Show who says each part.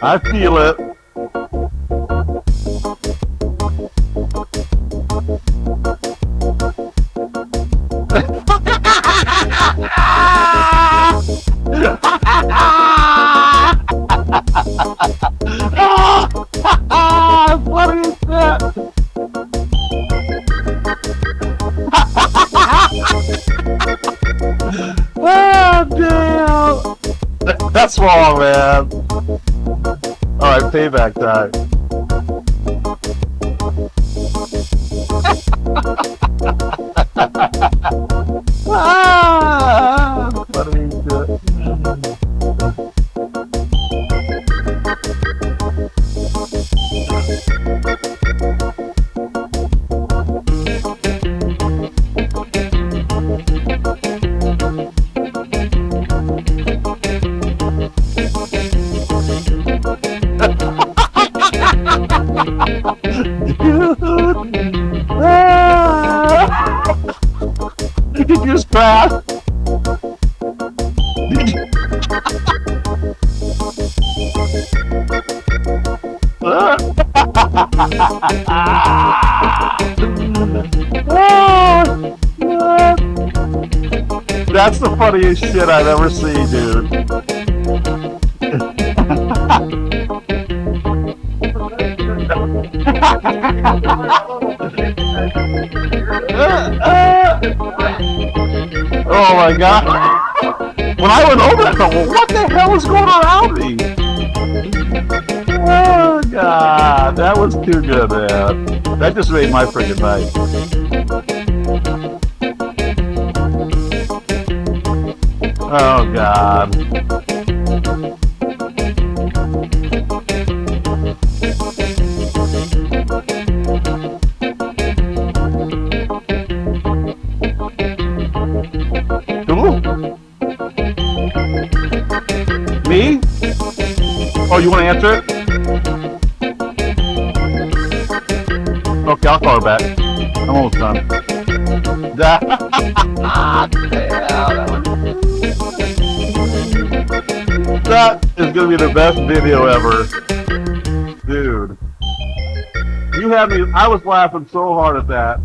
Speaker 1: I feel it. What is that? Oh, damn. That's wrong, man. Alright, payback time. Funny shit. Dude. Did you just crash? That's the funniest shit I've ever seen, dude. Oh my god. When I went over that, I thought, well, what the hell is going around me? Oh god, that was too good, man. That just made my freaking night. Oh god. Me? Oh, you want to answer it? Okay, I'll call her back. I'm almost done. That is going to be the best video ever. Dude. You had me, I was laughing so hard at that.